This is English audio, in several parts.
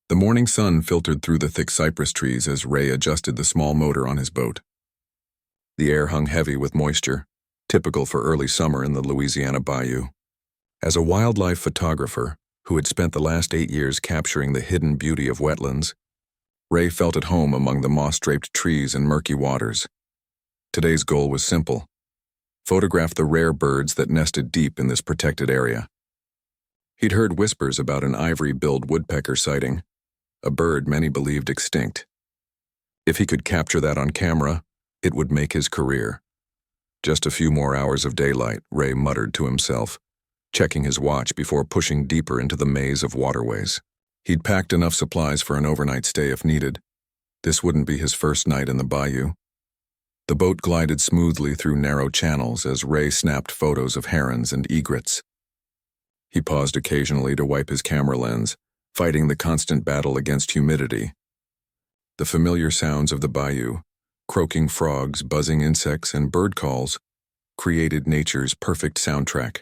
The morning sun filtered through the thick cypress trees as Ray adjusted the small motor on his boat. The air hung heavy with moisture, typical for early summer in the Louisiana Bayou. As a wildlife photographer who had spent the last 8 years capturing the hidden beauty of wetlands, Ray felt at home among the moss-draped trees and murky waters. Today's goal was simple: photograph the rare birds that nested deep in this protected area. He'd heard whispers about an ivory-billed woodpecker sighting, a bird many believed extinct. If he could capture that on camera, it would make his career. Just a few more hours of daylight, Ray muttered to himself, checking his watch before pushing deeper into the maze of waterways. He'd packed enough supplies for an overnight stay if needed. This wouldn't be his first night in the bayou. The boat glided smoothly through narrow channels as Ray snapped photos of herons and egrets. He paused occasionally to wipe his camera lens, fighting the constant battle against humidity. The familiar sounds of the bayou, croaking frogs, buzzing insects, and bird calls, created nature's perfect soundtrack.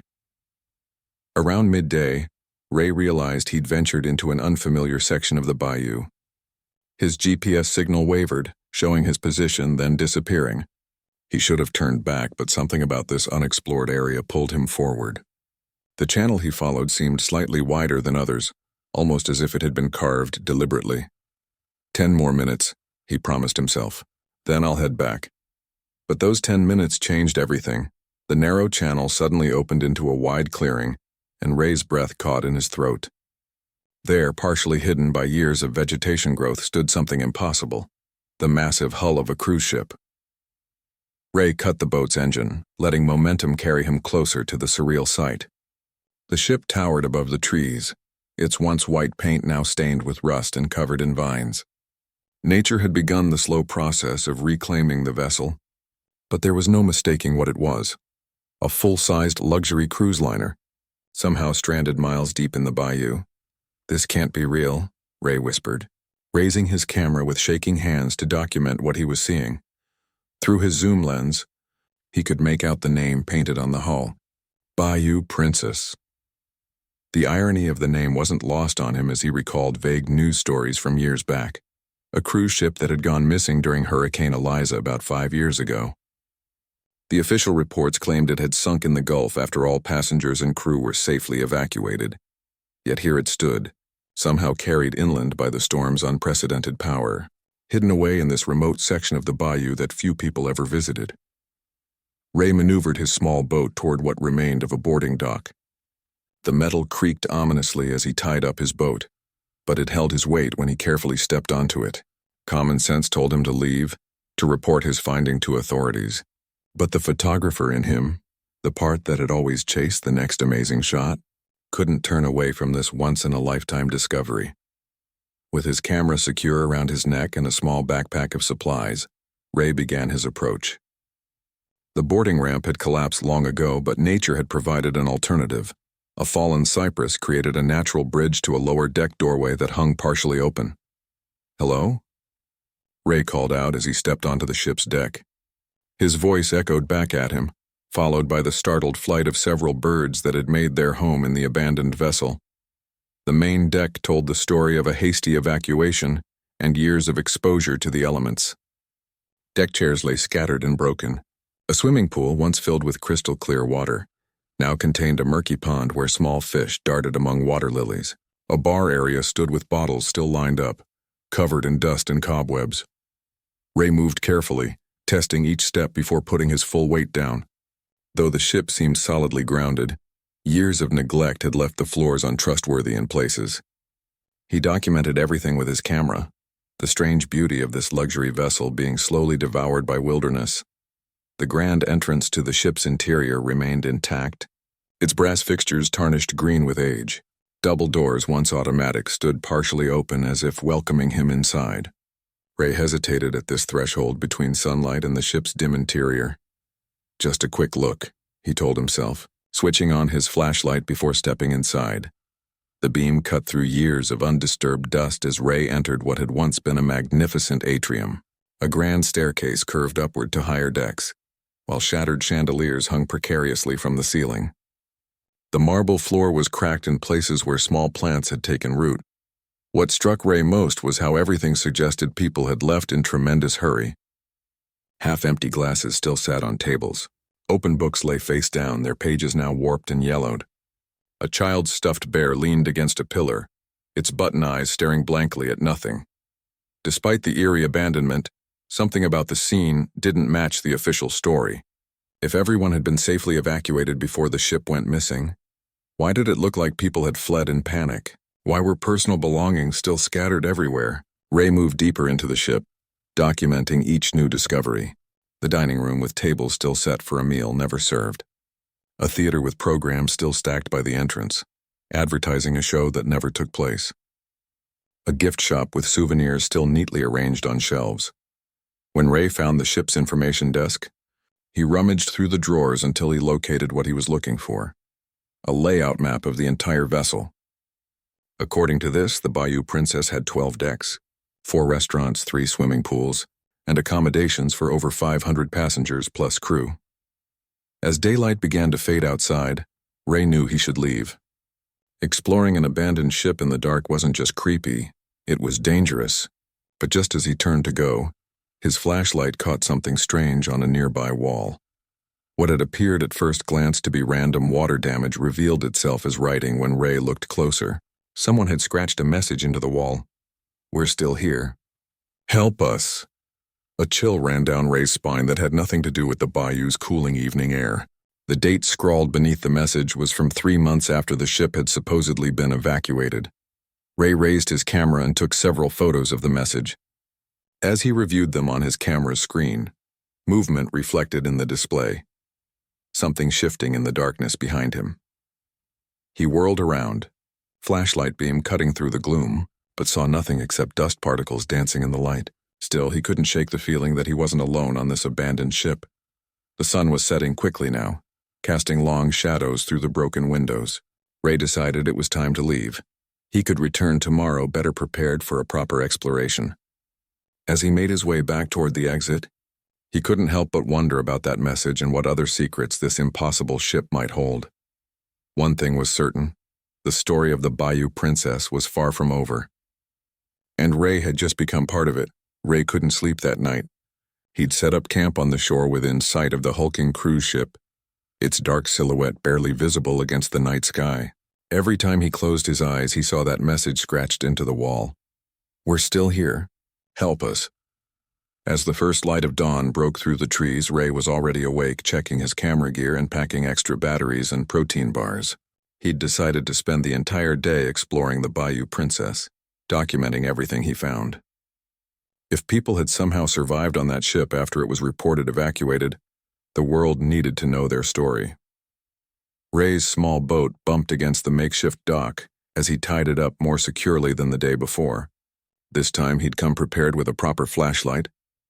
Around midday, Ray realized he'd ventured into an unfamiliar section of the bayou. His GPS signal wavered, showing his position, then disappearing. He should have turned back, but something about this unexplored area pulled him forward. The channel he followed seemed slightly wider than others, almost as if it had been carved deliberately. 10 more minutes, he promised himself. Then I'll head back. But those 10 minutes changed everything. The narrow channel suddenly opened into a wide clearing, and Ray's breath caught in his throat. There, partially hidden by years of vegetation growth, stood something impossible: the massive hull of a cruise ship. Ray cut the boat's engine, letting momentum carry him closer to the surreal sight. The ship towered above the trees, its once white paint now stained with rust and covered in vines. Nature had begun the slow process of reclaiming the vessel, but there was no mistaking what it was: a full-sized luxury cruise liner, somehow stranded miles deep in the bayou. "This can't be real," Ray whispered, raising his camera with shaking hands to document what he was seeing. Through his zoom lens, he could make out the name painted on the hull: Bayou Princess. The irony of the name wasn't lost on him as he recalled vague news stories from years back. A cruise ship that had gone missing during Hurricane Eliza about 5 years ago. The official reports claimed it had sunk in the Gulf after all passengers and crew were safely evacuated. Yet here it stood, somehow carried inland by the storm's unprecedented power, hidden away in this remote section of the bayou that few people ever visited. Ray maneuvered his small boat toward what remained of a boarding dock. The metal creaked ominously as he tied up his boat, but it held his weight when he carefully stepped onto it. Common sense told him to leave, to report his finding to authorities. But the photographer in him, the part that had always chased the next amazing shot, couldn't turn away from this once-in-a-lifetime discovery. With his camera secure around his neck and a small backpack of supplies, Ray began his approach. The boarding ramp had collapsed long ago, but nature had provided an alternative. A fallen cypress created a natural bridge to a lower deck doorway that hung partially open. "Hello?" Ray called out as he stepped onto the ship's deck. His voice echoed back at him, followed by the startled flight of several birds that had made their home in the abandoned vessel. The main deck told the story of a hasty evacuation and years of exposure to the elements. Deck chairs lay scattered and broken. A swimming pool, once filled with crystal clear water, now contained a murky pond where small fish darted among water lilies. A bar area stood with bottles still lined up, covered in dust and cobwebs. Ray moved carefully, testing each step before putting his full weight down. Though the ship seemed solidly grounded, years of neglect had left the floors untrustworthy in places. He documented everything with his camera, the strange beauty of this luxury vessel being slowly devoured by wilderness. The grand entrance to the ship's interior remained intact, its brass fixtures tarnished green with age. Double doors, once automatic, stood partially open as if welcoming him inside. Ray hesitated at this threshold between sunlight and the ship's dim interior. Just a quick look, he told himself, switching on his flashlight before stepping inside. The beam cut through years of undisturbed dust as Ray entered what had once been a magnificent atrium. A grand staircase curved upward to higher decks, while shattered chandeliers hung precariously from the ceiling. The marble floor was cracked in places where small plants had taken root, What struck Ray most was how everything suggested people had left in tremendous hurry. Half-empty glasses still sat on tables. Open books lay face down, their pages now warped and yellowed. A child's stuffed bear leaned against a pillar, its button eyes staring blankly at nothing. Despite the eerie abandonment, something about the scene didn't match the official story. If everyone had been safely evacuated before the ship went missing, why did it look like people had fled in panic? Why were personal belongings still scattered everywhere? Ray moved deeper into the ship, documenting each new discovery. The dining room with tables still set for a meal never served. A theater with programs still stacked by the entrance, advertising a show that never took place. A gift shop with souvenirs still neatly arranged on shelves. When Ray found the ship's information desk, he rummaged through the drawers until he located what he was looking for: a layout map of the entire vessel. According to this, the Bayou Princess had 12 decks, 4 restaurants, 3 swimming pools, and accommodations for over 500 passengers plus crew. As daylight began to fade outside, Ray knew he should leave. Exploring an abandoned ship in the dark wasn't just creepy, it was dangerous. But just as he turned to go, his flashlight caught something strange on a nearby wall. What had appeared at first glance to be random water damage revealed itself as writing when Ray looked closer. Someone had scratched a message into the wall. "We're still here. Help us." A chill ran down Ray's spine that had nothing to do with the bayou's cooling evening air. The date scrawled beneath the message was from 3 months after the ship had supposedly been evacuated. Ray raised his camera and took several photos of the message. As he reviewed them on his camera's screen, movement reflected in the display, something shifting in the darkness behind him. He whirled around, flashlight beam cutting through the gloom, but saw nothing except dust particles dancing in the light. Still, he couldn't shake the feeling that he wasn't alone on this abandoned ship. The sun was setting quickly now, casting long shadows through the broken windows. Ray decided it was time to leave. He could return tomorrow better prepared for a proper exploration. As he made his way back toward the exit, he couldn't help but wonder about that message and what other secrets this impossible ship might hold. One thing was certain: the story of the Bayou Princess was far from over. And Ray had just become part of it. Ray couldn't sleep that night. He'd set up camp on the shore within sight of the hulking cruise ship, its dark silhouette barely visible against the night sky. Every time he closed his eyes, he saw that message scratched into the wall. "We're still here. Help us." As the first light of dawn broke through the trees, Ray was already awake, checking his camera gear and packing extra batteries and protein bars. He'd decided to spend the entire day exploring the Bayou Princess, documenting everything he found. If people had somehow survived on that ship after it was reported evacuated, the world needed to know their story. Ray's small boat bumped against the makeshift dock as he tied it up more securely than the day before. This time he'd come prepared with a proper flashlight,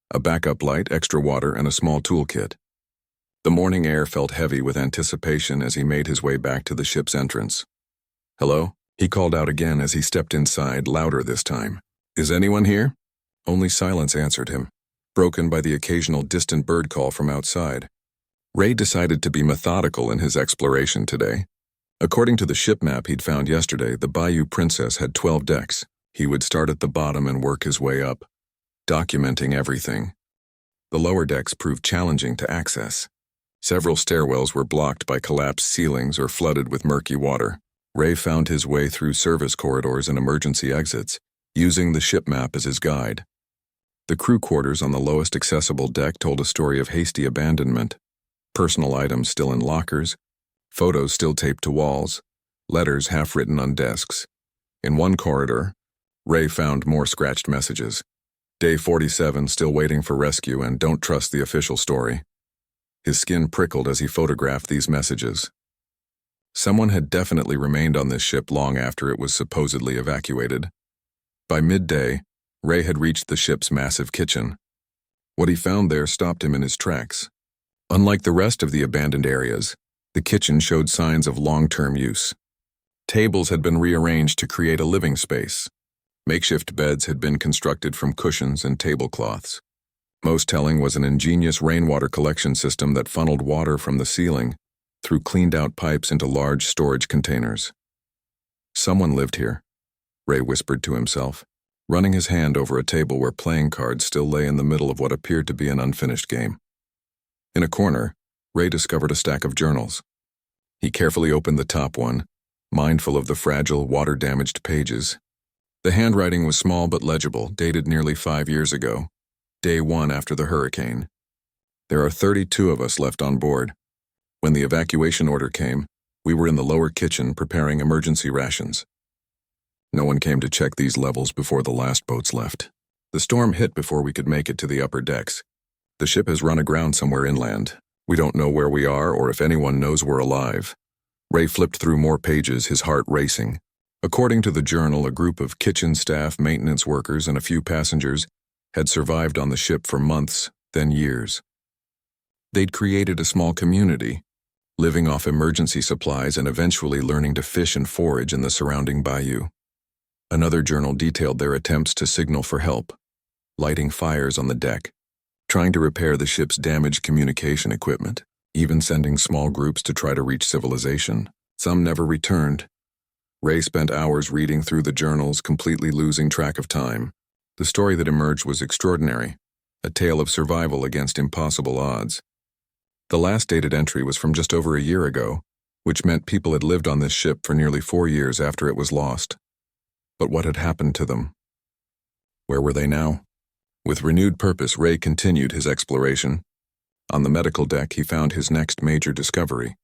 a backup light, extra water, and a small toolkit. The morning air felt heavy with anticipation as he made his way back to the ship's entrance. "Hello?" he called out again as he stepped inside, louder this time. "Is anyone here?" Only silence answered him, broken by the occasional distant bird call from outside. Ray decided to be methodical in his exploration today. According to the ship map he'd found yesterday, the Bayou Princess had 12 decks. He would start at the bottom and work his way up, documenting everything. The lower decks proved challenging to access. Several stairwells were blocked by collapsed ceilings or flooded with murky water. Ray found his way through service corridors and emergency exits, using the ship map as his guide. The crew quarters on the lowest accessible deck told a story of hasty abandonment. Personal items still in lockers, photos still taped to walls, letters half written on desks. In one corridor, Ray found more scratched messages. Day 47 still waiting for rescue and don't trust the official story. His skin prickled as he photographed these messages. Someone had definitely remained on this ship long after it was supposedly evacuated. By midday, Ray had reached the ship's massive kitchen. What he found there stopped him in his tracks. Unlike the rest of the abandoned areas, the kitchen showed signs of long-term use. Tables had been rearranged to create a living space. Makeshift beds had been constructed from cushions and tablecloths. Most telling was an ingenious rainwater collection system that funneled water from the ceiling through cleaned-out pipes into large storage containers. Someone lived here. Ray whispered to himself, running his hand over a table where playing cards still lay in the middle of what appeared to be an unfinished game. In a corner, Ray discovered a stack of journals. He carefully opened the top one, mindful of the fragile, water-damaged pages. The handwriting was small but legible, dated nearly 5 years ago, day 1 after the hurricane. There are 32 of us left on board. When the evacuation order came, we were in the lower kitchen preparing emergency rations. No one came to check these levels before the last boats left. The storm hit before we could make it to the upper decks. The ship has run aground somewhere inland. We don't know where we are or if anyone knows we're alive. Ray flipped through more pages, his heart racing. According to the journal, a group of kitchen staff, maintenance workers, and a few passengers had survived on the ship for months, then years. They'd created a small community, living off emergency supplies and eventually learning to fish and forage in the surrounding bayou. Another journal detailed their attempts to signal for help, lighting fires on the deck, trying to repair the ship's damaged communication equipment, even sending small groups to try to reach civilization. Some never returned. Ray spent hours reading through the journals, completely losing track of time. The story that emerged was extraordinary, a tale of survival against impossible odds. The last dated entry was from just over a year ago, which meant people had lived on this ship for nearly 4 years after it was lost. But what had happened to them? Where were they now? With renewed purpose, Ray continued his exploration. On the medical deck, he found his next major discovery.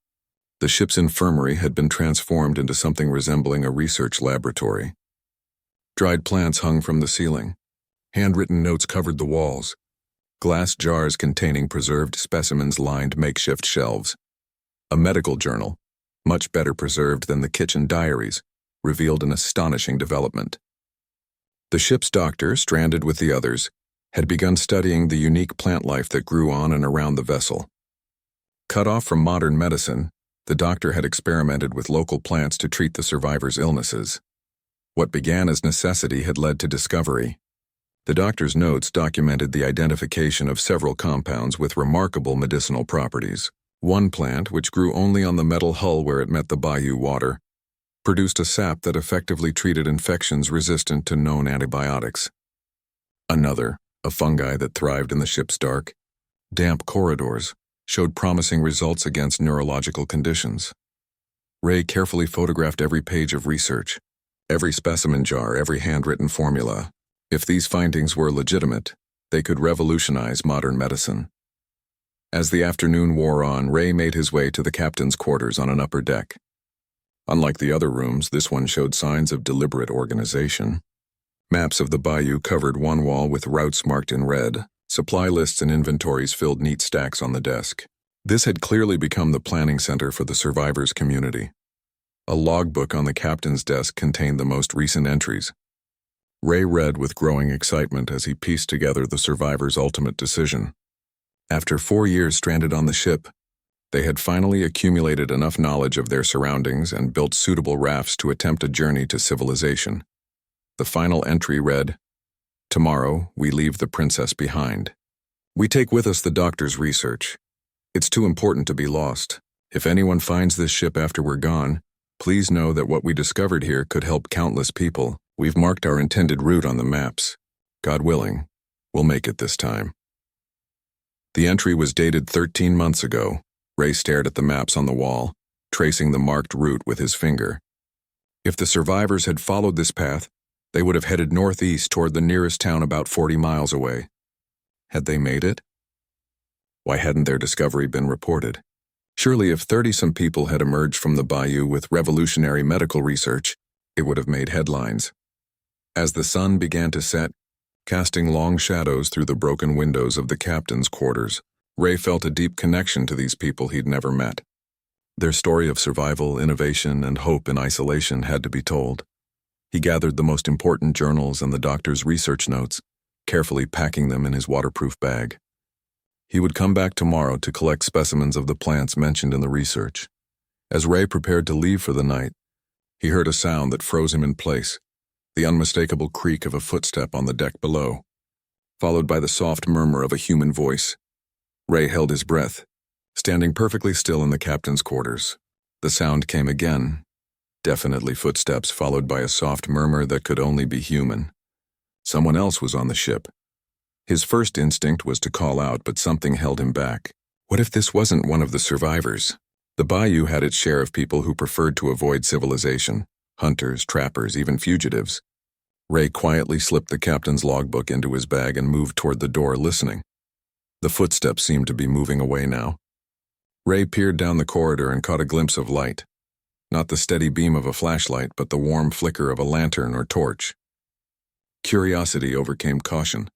The ship's infirmary had been transformed into something resembling a research laboratory. Dried plants hung from the ceiling. Handwritten notes covered the walls. Glass jars containing preserved specimens lined makeshift shelves. A medical journal, much better preserved than the kitchen diaries, revealed an astonishing development. The ship's doctor, stranded with the others, had begun studying the unique plant life that grew on and around the vessel. Cut off from modern medicine, the doctor had experimented with local plants to treat the survivors' illnesses. What began as necessity had led to discovery. The doctor's notes documented the identification of several compounds with remarkable medicinal properties. One plant, which grew only on the metal hull where it met the bayou water, produced a sap that effectively treated infections resistant to known antibiotics. Another, a fungi that thrived in the ship's dark, damp corridors, showed promising results against neurological conditions. Ray carefully photographed every page of research, every specimen jar, every handwritten formula. If these findings were legitimate, they could revolutionize modern medicine. As the afternoon wore on, Ray made his way to the captain's quarters on an upper deck. Unlike the other rooms, this one showed signs of deliberate organization. Maps of the bayou covered one wall with routes marked in red. Supply lists and inventories filled neat stacks on the desk. This had clearly become the planning center for the survivors' community. A logbook on the captain's desk contained the most recent entries. Ray read with growing excitement as he pieced together the survivors' ultimate decision. After 4 years stranded on the ship, they had finally accumulated enough knowledge of their surroundings and built suitable rafts to attempt a journey to civilization. The final entry read, "Tomorrow, we leave the princess behind. We take with us the doctor's research. It's too important to be lost. If anyone finds this ship after we're gone, please know that what we discovered here could help countless people. We've marked our intended route on the maps. God willing, we'll make it this time." The entry was dated 13 months ago. Ray stared at the maps on the wall, tracing the marked route with his finger. If the survivors had followed this path, they would have headed northeast toward the nearest town about 40 miles away. Had they made it? Why hadn't their discovery been reported? Surely if 30-some people had emerged from the bayou with revolutionary medical research, it would have made headlines. As the sun began to set, casting long shadows through the broken windows of the captain's quarters, Ray felt a deep connection to these people he'd never met. Their story of survival, innovation, and hope in isolation had to be told. He gathered the most important journals and the doctor's research notes, carefully packing them in his waterproof bag. He would come back tomorrow to collect specimens of the plants mentioned in the research. As Ray prepared to leave for the night, he heard a sound that froze him in place, the unmistakable creak of a footstep on the deck below, followed by the soft murmur of a human voice. Ray held his breath, standing perfectly still in the captain's quarters. The sound came again, Definitely footsteps followed by a soft murmur that could only be human. Someone else was on the ship. His first instinct was to call out, but something held him back. What if this wasn't one of the survivors? The Bayou had its share of people who preferred to avoid civilization. Hunters, trappers, even fugitives. Ray quietly slipped the captain's logbook into his bag and moved toward the door, listening. The footsteps seemed to be moving away now. Ray peered down the corridor and caught a glimpse of light. Not the steady beam of a flashlight, but the warm flicker of a lantern or torch. Curiosity overcame caution.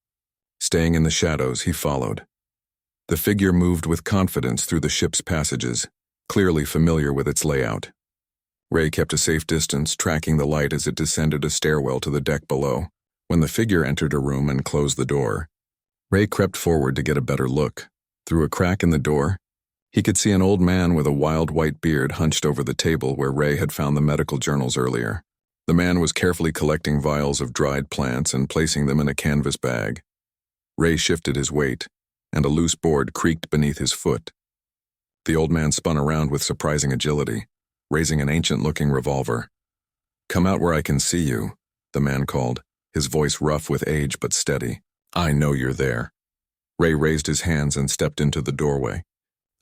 Staying in the shadows, he followed. The figure moved with confidence through the ship's passages, clearly familiar with its layout. Ray kept a safe distance, tracking the light as it descended a stairwell to the deck below. When the figure entered a room and closed the door, Ray crept forward to get a better look. Through a crack in the door, he could see an old man with a wild white beard hunched over the table where Ray had found the medical journals earlier. The man was carefully collecting vials of dried plants and placing them in a canvas bag. Ray shifted his weight, and a loose board creaked beneath his foot. The old man spun around with surprising agility, raising an ancient-looking revolver. "Come out where I can see you," the man called, his voice rough with age but steady. "I know you're there." Ray raised his hands and stepped into the doorway.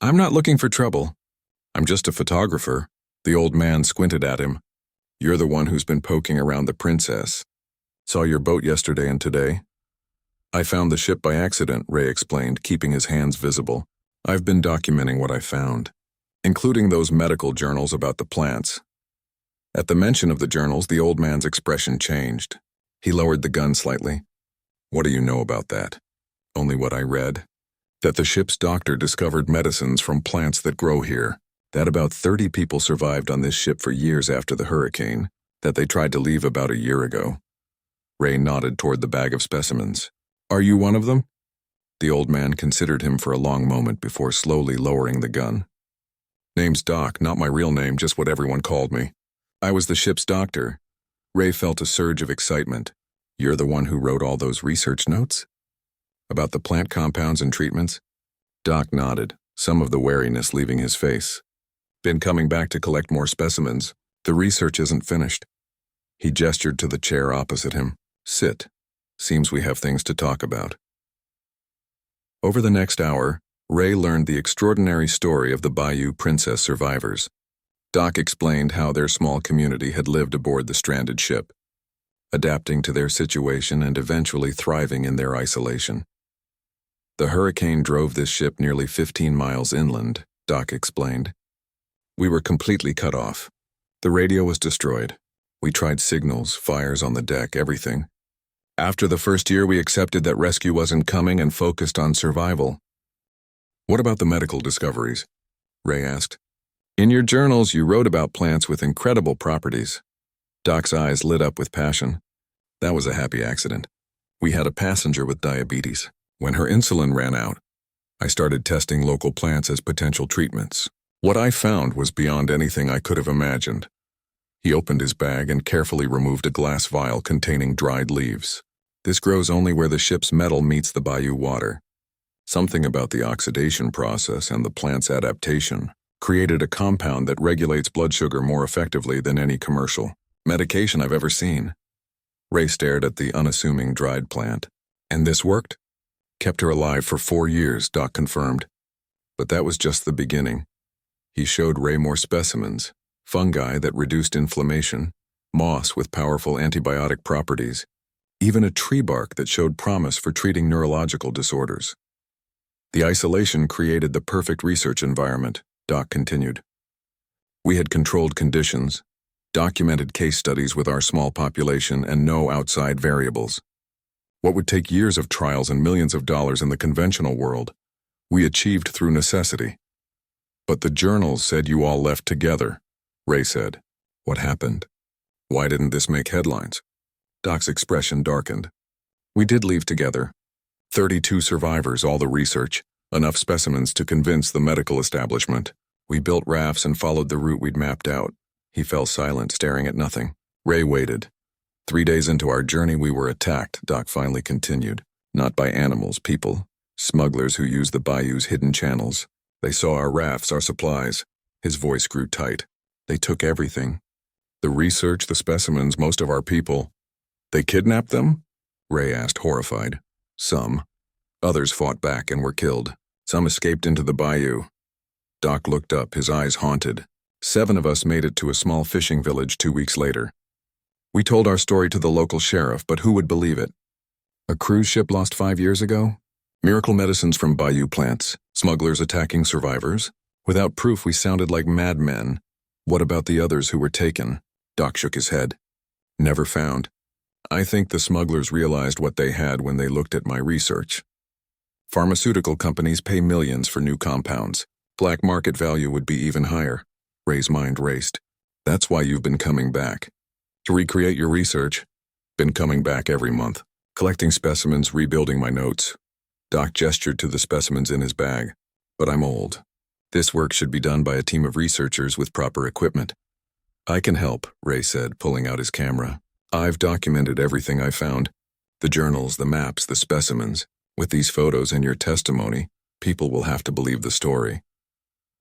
"I'm not looking for trouble. I'm just a photographer." The old man squinted at him. "You're the one who's been poking around the Princess. Saw your boat yesterday and today." "I found the ship by accident," Ray explained, keeping his hands visible. "I've been documenting what I found, including those medical journals about the plants." At the mention of the journals, the old man's expression changed. He lowered the gun slightly. "What do you know about that?" "Only what I read. That the ship's doctor discovered medicines from plants that grow here. That about 30 people survived on this ship for years after the hurricane. That they tried to leave about a year ago." Ray nodded toward the bag of specimens. "Are you one of them?" The old man considered him for a long moment before slowly lowering the gun. "Name's Doc, not my real name, just what everyone called me. I was the ship's doctor." Ray felt a surge of excitement. "You're the one who wrote all those research notes? About the plant compounds and treatments?" Doc nodded, some of the wariness leaving his face. "Been coming back to collect more specimens. The research isn't finished." He gestured to the chair opposite him. "Sit. Seems we have things to talk about." Over the next hour, Ray learned the extraordinary story of the Bayou Princess survivors. Doc explained how their small community had lived aboard the stranded ship, adapting to their situation and eventually thriving in their isolation. "The hurricane drove this ship nearly 15 miles inland," Doc explained. "We were completely cut off. The radio was destroyed. We tried signals, fires on the deck, everything. After the first year, we accepted that rescue wasn't coming and focused on survival." "What about the medical discoveries?" Ray asked. "In your journals, you wrote about plants with incredible properties." Doc's eyes lit up with passion. "That was a happy accident. We had a passenger with diabetes. When her insulin ran out, I started testing local plants as potential treatments. What I found was beyond anything I could have imagined." He opened his bag and carefully removed a glass vial containing dried leaves. "This grows only where the ship's metal meets the Bayou water. Something about the oxidation process and the plant's adaptation created a compound that regulates blood sugar more effectively than any commercial medication I've ever seen." Ray stared at the unassuming dried plant. "And this worked?" "Kept her alive for 4 years," Doc confirmed. But that was just the beginning. He showed Ray more specimens, fungi that reduced inflammation, moss with powerful antibiotic properties, even a tree bark that showed promise for treating neurological disorders. "The isolation created the perfect research environment," Doc continued. "We had controlled conditions, documented case studies with our small population and no outside variables. What would take years of trials and millions of dollars in the conventional world, we achieved through necessity." "But the journals said you all left together," Ray said. "What happened? Why didn't this make headlines?" Doc's expression darkened. "We did leave together. 32 survivors, all the research, enough specimens to convince the medical establishment. We built rafts and followed the route we'd mapped out." He fell silent, staring at nothing. Ray waited. 3 days into our journey, we were attacked," Doc finally continued. "Not by animals, people. Smugglers who used the bayou's hidden channels. They saw our rafts, our supplies." His voice grew tight. "They took everything. The research, the specimens, most of our people. They kidnapped them? Ray asked, horrified. Some. Others fought back and were killed. Some escaped into the bayou. Doc looked up, his eyes haunted. 7 of us made it to a small fishing village 2 weeks later. We told our story to the local sheriff, but who would believe it? A cruise ship lost 5 years ago? Miracle medicines from bayou plants, smugglers attacking survivors. Without proof, we sounded like madmen. What about the others who were taken? Doc shook his head. Never found. I think the smugglers realized what they had when they looked at my research. Pharmaceutical companies pay millions for new compounds. Black market value would be even higher. Ray's mind raced. That's why you've been coming back. To recreate your research. Been coming back every month. Collecting specimens, rebuilding my notes. Doc gestured to the specimens in his bag. But I'm old. This work should be done by a team of researchers with proper equipment. I can help, Ray said, pulling out his camera. I've documented everything I found. The journals, the maps, the specimens. With these photos and your testimony, people will have to believe the story.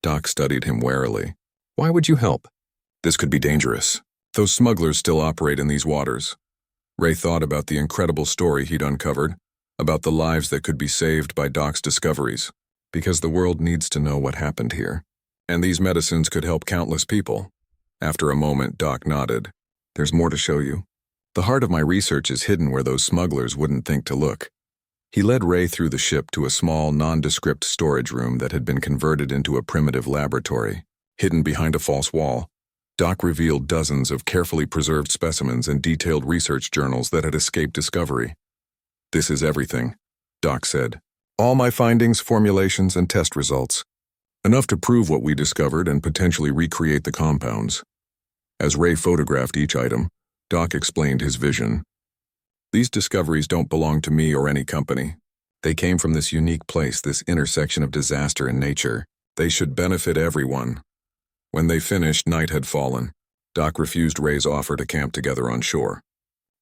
Doc studied him warily. Why would you help? This could be dangerous. Those smugglers still operate in these waters. Ray thought about the incredible story he'd uncovered, about the lives that could be saved by Doc's discoveries, because the world needs to know what happened here. And these medicines could help countless people. After a moment, Doc nodded. There's more to show you. The heart of my research is hidden where those smugglers wouldn't think to look. He led Ray through the ship to a small, nondescript storage room that had been converted into a primitive laboratory. Hidden behind a false wall, Doc revealed dozens of carefully preserved specimens and detailed research journals that had escaped discovery. This is everything, Doc said. All my findings, formulations, and test results. Enough to prove what we discovered and potentially recreate the compounds. As Ray photographed each item, Doc explained his vision. These discoveries don't belong to me or any company. They came from this unique place, this intersection of disaster and nature. They should benefit everyone. When they finished, night had fallen. Doc refused Ray's offer to camp together on shore.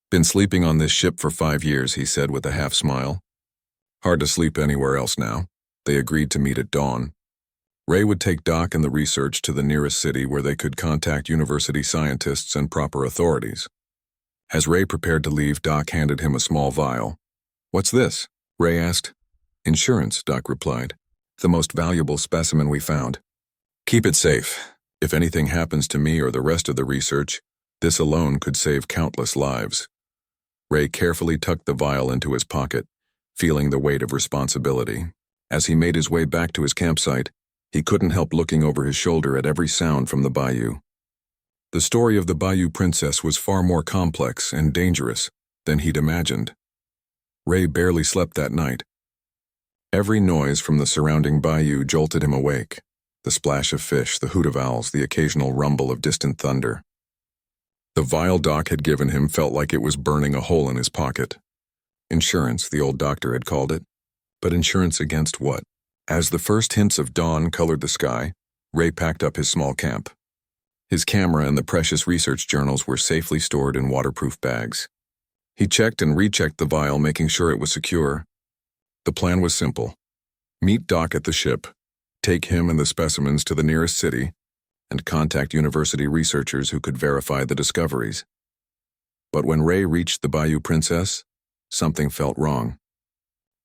Been sleeping on this ship for 5 years, he said with a half smile. Hard to sleep anywhere else now. They agreed to meet at dawn. Ray would take Doc and the research to the nearest city where they could contact university scientists and proper authorities. As Ray prepared to leave, Doc handed him a small vial. What's this? Ray asked. Insurance, Doc replied. The most valuable specimen we found. Keep it safe. If anything happens to me or the rest of the research, this alone could save countless lives. Ray carefully tucked the vial into his pocket, feeling the weight of responsibility. As he made his way back to his campsite, he couldn't help looking over his shoulder at every sound from the bayou. The story of the Bayou Princess was far more complex and dangerous than he'd imagined. Ray barely slept that night. Every noise from the surrounding bayou jolted him awake. The splash of fish, the hoot of owls, the occasional rumble of distant thunder. The vial Doc had given him felt like it was burning a hole in his pocket. Insurance, the old doctor had called it. But insurance against what? As the first hints of dawn colored the sky, Ray packed up his small camp. His camera and the precious research journals were safely stored in waterproof bags. He checked and rechecked the vial, making sure it was secure. The plan was simple. Meet Doc at the ship, take him and the specimens to the nearest city, and contact university researchers who could verify the discoveries. But when Ray reached the Bayou Princess, something felt wrong.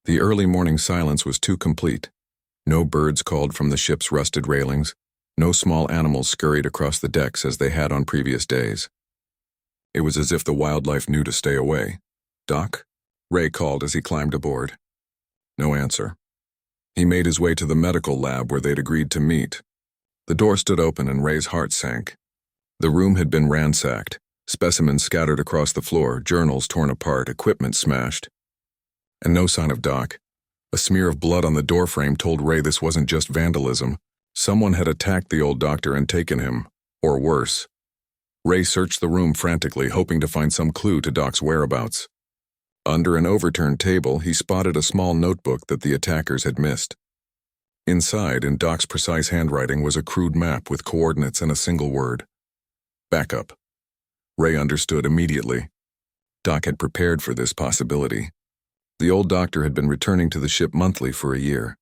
The early morning silence was too complete. No birds called from the ship's rusted railings. No small animals scurried across the decks as they had on previous days. It was as if the wildlife knew to stay away. Doc? Ray called as he climbed aboard. No answer. He made his way to the medical lab where they'd agreed to meet. The door stood open and Ray's heart sank. The room had been ransacked, specimens scattered across the floor, journals torn apart, equipment smashed. And no sign of Doc. A smear of blood on the doorframe told Ray this wasn't just vandalism. Someone had attacked the old doctor and taken him, or worse. Ray searched the room frantically, hoping to find some clue to Doc's whereabouts. Under an overturned table, he spotted a small notebook that the attackers had missed. Inside, in Doc's precise handwriting, was a crude map with coordinates and a single word. Backup. Ray understood immediately. Doc had prepared for this possibility. The old doctor had been returning to the ship monthly for a year.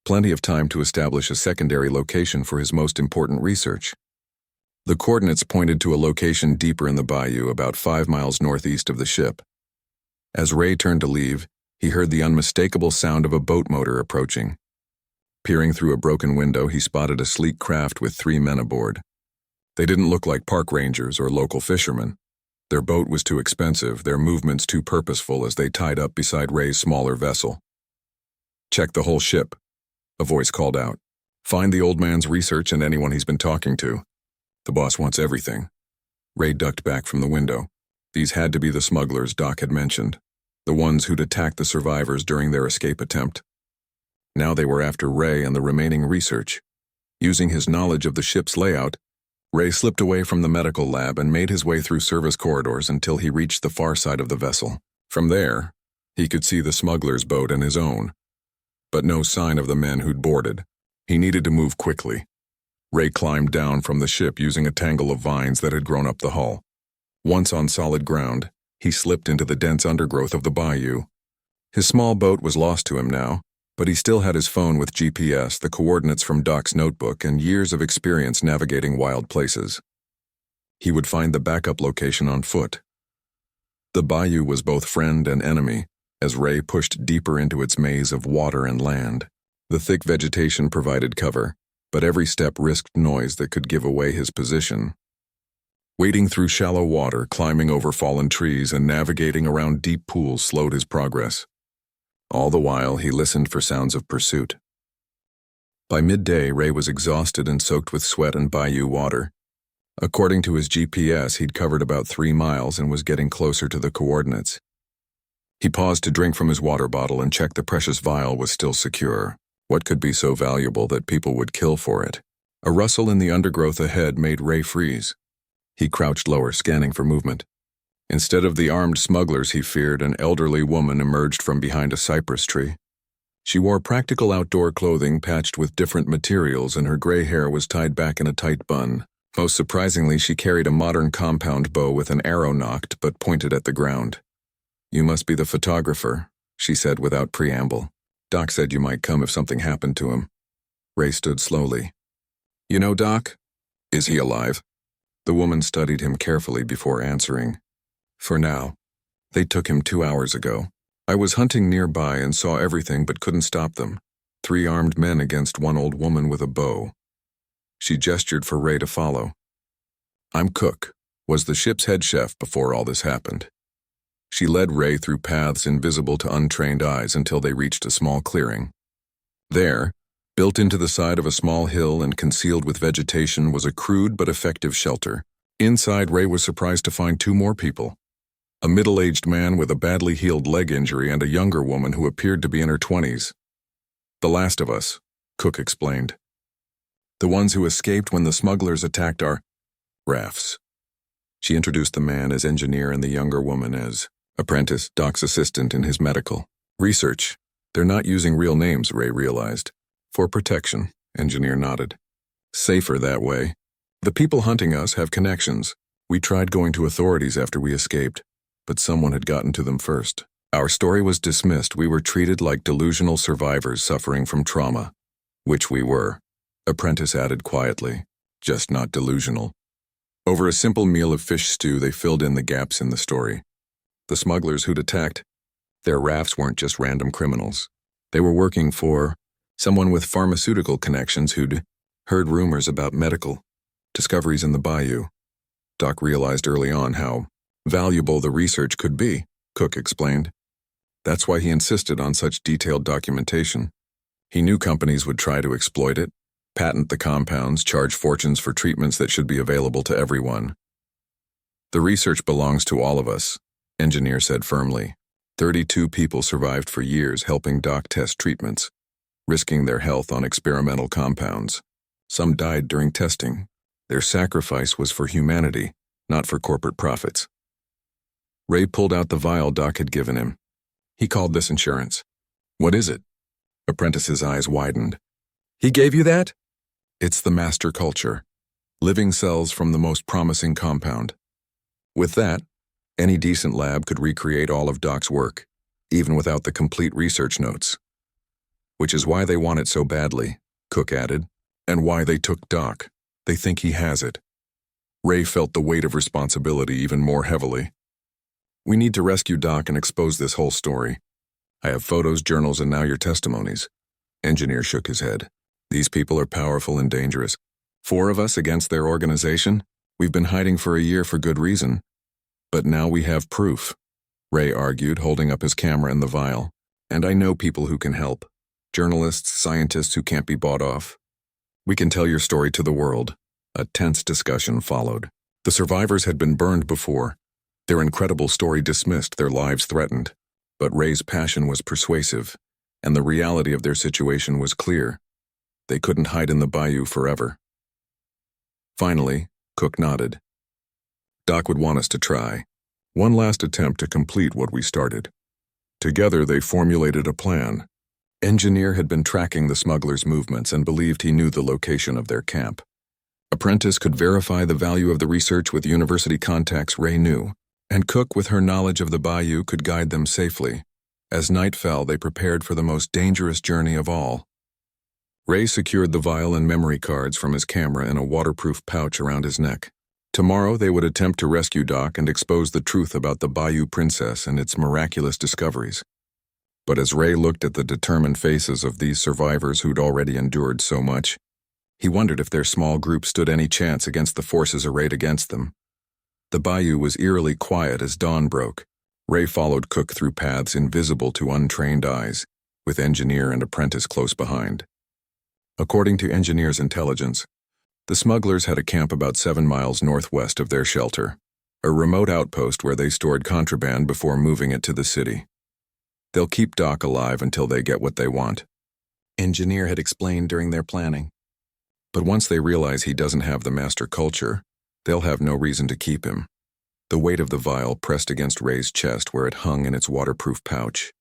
Plenty of time to establish a secondary location for his most important research. The coordinates pointed to a location deeper in the bayou, about 5 miles northeast of the ship. As Ray turned to leave, he heard the unmistakable sound of a boat motor approaching. Peering through a broken window, he spotted a sleek craft with 3 men aboard. They didn't look like park rangers or local fishermen. Their boat was too expensive, their movements too purposeful as they tied up beside Ray's smaller vessel. "Check the whole ship," a voice called out. "Find the old man's research and anyone he's been talking to. The boss wants everything." Ray ducked back from the window. These had to be the smugglers Doc had mentioned, the ones who'd attacked the survivors during their escape attempt. Now they were after Ray and the remaining research. Using his knowledge of the ship's layout, Ray slipped away from the medical lab and made his way through service corridors until he reached the far side of the vessel. From there, he could see the smuggler's boat and his own, but no sign of the men who'd boarded. He needed to move quickly. Ray climbed down from the ship using a tangle of vines that had grown up the hull. Once on solid ground, he slipped into the dense undergrowth of the bayou. His small boat was lost to him now, but he still had his phone with GPS, the coordinates from Doc's notebook, and years of experience navigating wild places. He would find the backup location on foot. The bayou was both friend and enemy, as Ray pushed deeper into its maze of water and land. The thick vegetation provided cover, but every step risked noise that could give away his position. Wading through shallow water, climbing over fallen trees, and navigating around deep pools slowed his progress. All the while, he listened for sounds of pursuit. By midday, Ray was exhausted and soaked with sweat and bayou water. According to his GPS, he'd covered about 3 miles and was getting closer to the coordinates. He paused to drink from his water bottle and check the precious vial was still secure. What could be so valuable that people would kill for it? A rustle in the undergrowth ahead made Ray freeze. He crouched lower, scanning for movement. Instead of the armed smugglers he feared, an elderly woman emerged from behind a cypress tree. She wore practical outdoor clothing patched with different materials, and her gray hair was tied back in a tight bun. Most surprisingly, she carried a modern compound bow with an arrow nocked but pointed at the ground. "You must be the photographer," she said without preamble. "Doc said you might come if something happened to him." Ray stood slowly. "You know Doc? Is he alive?" The woman studied him carefully before answering. "For now. They took him 2 hours ago. I was hunting nearby and saw everything but couldn't stop them. 3 armed men against 1 old woman with a bow." She gestured for Ray to follow. "I'm Cook, was the ship's head chef before all this happened." She led Ray through paths invisible to untrained eyes until they reached a small clearing. There, built into the side of a small hill and concealed with vegetation, was a crude but effective shelter. Inside, Ray was surprised to find 2 more people. A middle-aged man with a badly healed leg injury and a younger woman who appeared to be in her 20s. "The last of us," Cook explained. "The ones who escaped when the smugglers attacked our rafts." She introduced the man as engineer and the younger woman as apprentice, Doc's assistant in his medical research. "They're not using real names," Ray realized. "For protection," engineer nodded. "Safer that way. The people hunting us have connections. We tried going to authorities after we escaped, but someone had gotten to them first. Our story was dismissed. We were treated like delusional survivors suffering from trauma." "Which we were," apprentice added quietly, "just not delusional." Over a simple meal of fish stew, they filled in the gaps in the story. The smugglers who'd attacked their rafts weren't just random criminals. They were working for someone with pharmaceutical connections who'd heard rumors about medical discoveries in the bayou. Doc realized early on how valuable the research could be, Cook explained. That's why he insisted on such detailed documentation. He knew companies would try to exploit it, patent the compounds, charge fortunes for treatments that should be available to everyone. "The research belongs to all of us," engineer said firmly. 32 people survived for years helping Doc test treatments, risking their health on experimental compounds. Some died during testing. Their sacrifice was for humanity, not for corporate profits. Ray pulled out the vial Doc had given him. He called this insurance. "What is it?" Apprentice's eyes widened. "He gave you that?" "It's the master culture. Living cells from the most promising compound. With that, any decent lab could recreate all of Doc's work, even without the complete research notes. Which is why they want it so badly," Cook added, "and why they took Doc. They think he has it." Ray felt the weight of responsibility even more heavily. "We need to rescue Doc and expose this whole story. I have photos, journals, and now your testimonies." Engineer shook his head. "These people are powerful and dangerous. 4 of us against their organization? We've been hiding for a year for good reason. But now we have proof," Ray argued, holding up his camera and the vial. "And I know people who can help. Journalists, scientists who can't be bought off. We can tell your story to the world." A tense discussion followed. The survivors had been burned before. Their incredible story dismissed, their lives threatened. But Ray's passion was persuasive, and the reality of their situation was clear. They couldn't hide in the bayou forever. Finally, Cook nodded. "Doc would want us to try. One last attempt to complete what we started." Together they formulated a plan. Engineer had been tracking the smugglers' movements and believed he knew the location of their camp. Apprentice could verify the value of the research with university contacts Ray knew, and Cook, with her knowledge of the bayou, could guide them safely. As night fell, they prepared for the most dangerous journey of all. Ray secured the vial and memory cards from his camera in a waterproof pouch around his neck. Tomorrow they would attempt to rescue Doc and expose the truth about the Bayou Princess and its miraculous discoveries. But as Ray looked at the determined faces of these survivors who'd already endured so much, he wondered if their small group stood any chance against the forces arrayed against them. The bayou was eerily quiet as dawn broke. Ray followed Cook through paths invisible to untrained eyes, with Engineer and Apprentice close behind. According to Engineer's intelligence, the smugglers had a camp about 7 miles northwest of their shelter, a remote outpost where they stored contraband before moving it to the city. "They'll keep Doc alive until they get what they want," Engineer had explained during their planning. "But once they realize he doesn't have the master culture, they'll have no reason to keep him." The weight of the vial pressed against Ray's chest where it hung in its waterproof pouch.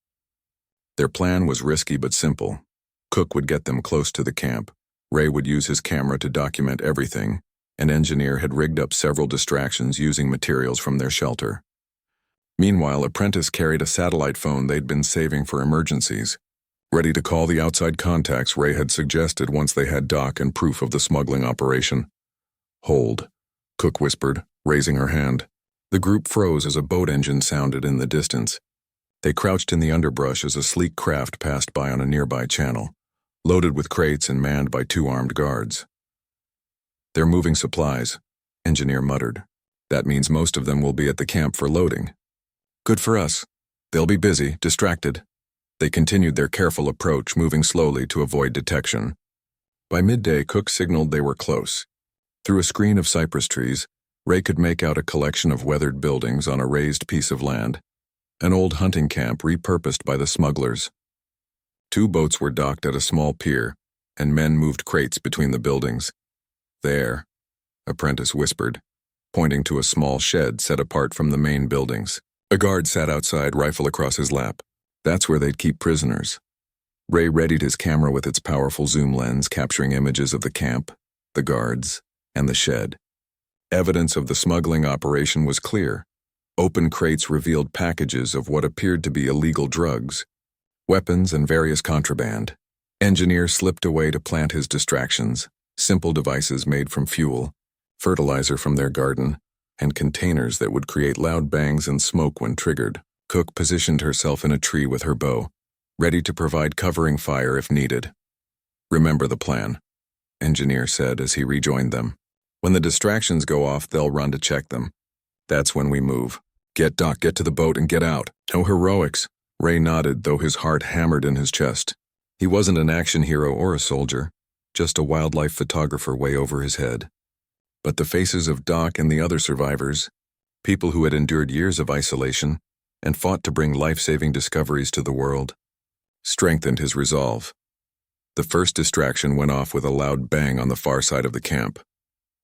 Their plan was risky but simple. Cook would get them close to the camp. Ray would use his camera to document everything, and Engineer had rigged up several distractions using materials from their shelter. Meanwhile, Apprentice carried a satellite phone they'd been saving for emergencies, ready to call the outside contacts Ray had suggested once they had Doc and proof of the smuggling operation. "Hold," Cook whispered, raising her hand. The group froze as a boat engine sounded in the distance. They crouched in the underbrush as a sleek craft passed by on a nearby channel, loaded with crates and manned by 2 armed guards. "They're moving supplies," Engineer muttered. "That means most of them will be at the camp for loading." "Good for us. They'll be busy, distracted." They continued their careful approach, moving slowly to avoid detection. By midday, Cook signaled they were close. Through a screen of cypress trees, Ray could make out a collection of weathered buildings on a raised piece of land, an old hunting camp repurposed by the smugglers. 2 boats were docked at a small pier, and men moved crates between the buildings. "There," Apprentice whispered, pointing to a small shed set apart from the main buildings. A guard sat outside, rifle across his lap. "That's where they'd keep prisoners." Ray readied his camera with its powerful zoom lens, capturing images of the camp, the guards, and the shed. Evidence of the smuggling operation was clear. Open crates revealed packages of what appeared to be illegal drugs, weapons, and various contraband. Engineer slipped away to plant his distractions, simple devices made from fuel, fertilizer from their garden, and containers that would create loud bangs and smoke when triggered. Cook positioned herself in a tree with her bow, ready to provide covering fire if needed. "Remember the plan," Engineer said as he rejoined them. "When the distractions go off, they'll run to check them. That's when we move. Get Doc, get to the boat, and get out. No heroics." Ray nodded, though his heart hammered in his chest. He wasn't an action hero or a soldier, just a wildlife photographer way over his head. But the faces of Doc and the other survivors, people who had endured years of isolation and fought to bring life-saving discoveries to the world, strengthened his resolve. The first distraction went off with a loud bang on the far side of the camp.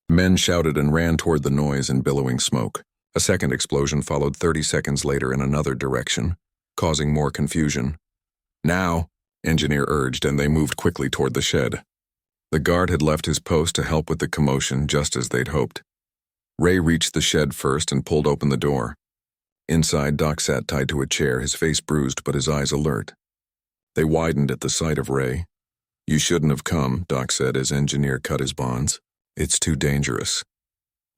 Men shouted and ran toward the noise and billowing smoke. A second explosion followed 30 seconds later in another direction, causing more confusion. "Now," Engineer urged, and they moved quickly toward the shed. The guard had left his post to help with the commotion, just as they'd hoped. Ray reached the shed first and pulled open the door. Inside, Doc sat tied to a chair, his face bruised but his eyes alert. They widened at the sight of Ray. "You shouldn't have come," Doc said as Engineer cut his bonds. "It's too dangerous."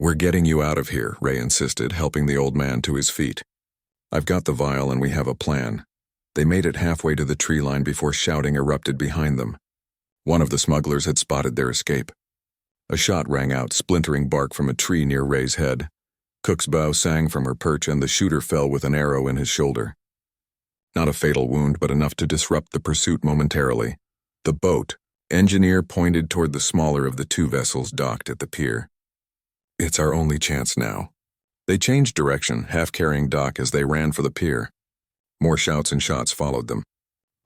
"We're getting you out of here," Ray insisted, helping the old man to his feet. "I've got the vial and we have a plan." They made it halfway to the tree line before shouting erupted behind them. One of the smugglers had spotted their escape. A shot rang out, splintering bark from a tree near Ray's head. Cook's bow sang from her perch and the shooter fell with an arrow in his shoulder. Not a fatal wound, but enough to disrupt the pursuit momentarily. The boat, Engineer pointed toward the smaller of the two vessels docked at the pier. "It's our only chance now." They changed direction, half-carrying Doc as they ran for the pier. More shouts and shots followed them.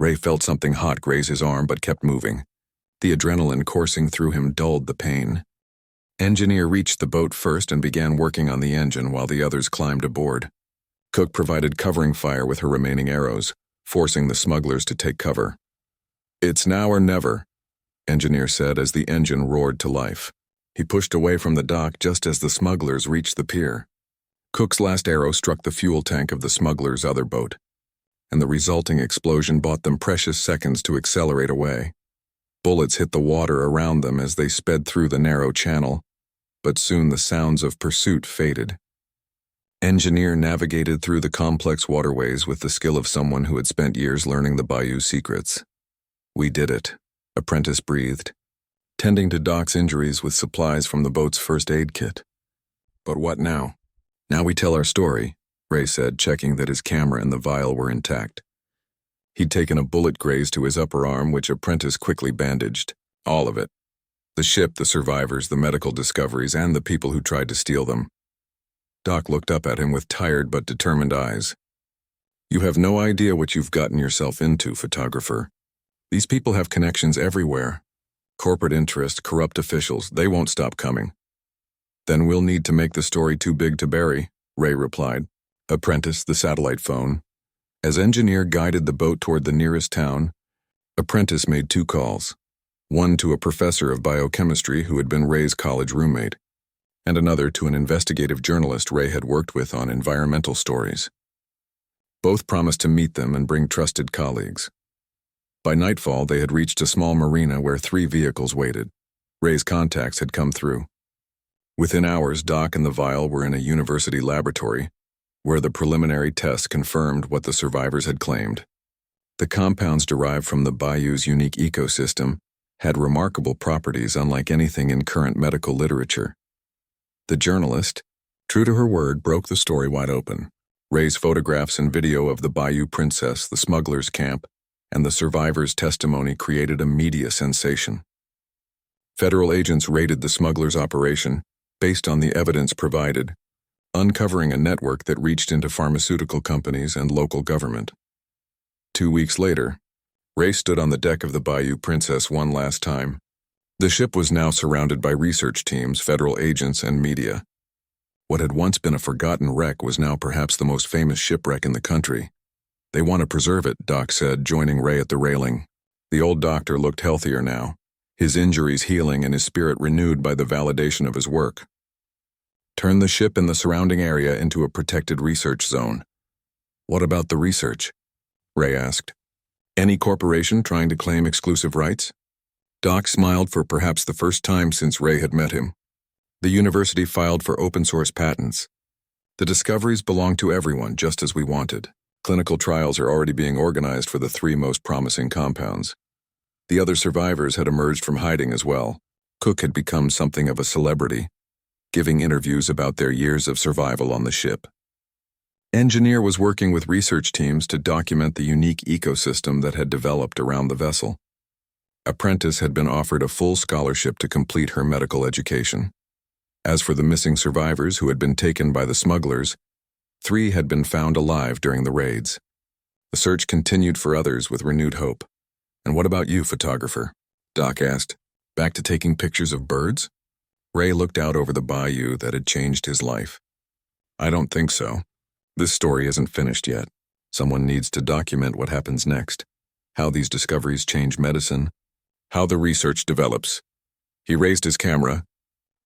Ray felt something hot graze his arm but kept moving. The adrenaline coursing through him dulled the pain. Engineer reached the boat first and began working on the engine while the others climbed aboard. Cook provided covering fire with her remaining arrows, forcing the smugglers to take cover. "It's now or never," Engineer said as the engine roared to life. He pushed away from the dock just as the smugglers reached the pier. Cook's last arrow struck the fuel tank of the smugglers' other boat, and the resulting explosion bought them precious seconds to accelerate away. Bullets hit the water around them as they sped through the narrow channel, but soon the sounds of pursuit faded. Engineer navigated through the complex waterways with the skill of someone who had spent years learning the Bayou secrets. "We did it," Apprentice breathed, tending to Doc's injuries with supplies from the boat's first aid kit. "But what now?" "Now we tell our story," Ray said, checking that his camera and the vial were intact. He'd taken a bullet graze to his upper arm, which Apprentice quickly bandaged. All of it. The ship, the survivors, the medical discoveries, and the people who tried to steal them. Doc looked up at him with tired but determined eyes. "You have no idea what you've gotten yourself into, photographer. These people have connections everywhere. Corporate interest, corrupt officials, they won't stop coming." "Then we'll need to make the story too big to bury," Ray replied. Apprentice, the satellite phone. As Engineer guided the boat toward the nearest town, Apprentice made 2 calls. One to a professor of biochemistry who had been Ray's college roommate, and another to an investigative journalist Ray had worked with on environmental stories. Both promised to meet them and bring trusted colleagues. By nightfall, they had reached a small marina where 3 vehicles waited. Ray's contacts had come through. Within hours, Doc and the vial were in a university laboratory, where the preliminary tests confirmed what the survivors had claimed. The compounds derived from the Bayou's unique ecosystem had remarkable properties unlike anything in current medical literature. The journalist, true to her word, broke the story wide open. Ray's photographs and video of the Bayou Princess, the smugglers' camp, and the survivors' testimony created a media sensation. Federal agents raided the smugglers' operation based on the evidence provided, uncovering a network that reached into pharmaceutical companies and local government. 2 weeks later, Ray stood on the deck of the Bayou Princess one last time. The ship was now surrounded by research teams, federal agents, and media. What had once been a forgotten wreck was now perhaps the most famous shipwreck in the country. "They want to preserve it," Doc said, joining Ray at the railing. The old doctor looked healthier now, his injuries healing and his spirit renewed by the validation of his work. "Turn the ship and the surrounding area into a protected research zone." "What about the research?" Ray asked. "Any corporation trying to claim exclusive rights?" Doc smiled for perhaps the first time since Ray had met him. "The university filed for open-source patents. The discoveries belong to everyone, just as we wanted. Clinical trials are already being organized for the 3 most promising compounds. The other survivors had emerged from hiding as well. Cook had become something of a celebrity, giving interviews about their years of survival on the ship. Engineer was working with research teams to document the unique ecosystem that had developed around the vessel. Apprentice had been offered a full scholarship to complete her medical education. As for the missing survivors who had been taken by the smugglers, 3 had been found alive during the raids. The search continued for others with renewed hope. "And what about you, photographer?" Doc asked. "Back to taking pictures of birds?" Ray looked out over the bayou that had changed his life. "I don't think so. This story isn't finished yet. Someone needs to document what happens next, how these discoveries change medicine, how the research develops." He raised his camera,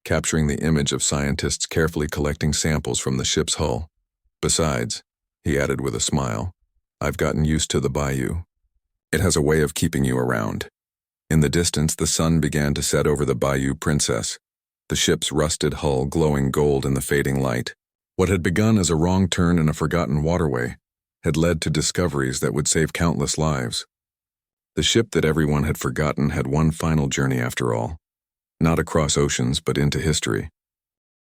capturing the image of scientists carefully collecting samples from the ship's hull. "Besides," he added with a smile, "I've gotten used to the bayou. It has a way of keeping you around." In the distance, the sun began to set over the Bayou Princess, the ship's rusted hull glowing gold in the fading light. What had begun as a wrong turn in a forgotten waterway had led to discoveries that would save countless lives. The ship that everyone had forgotten had one final journey after all, not across oceans but into history.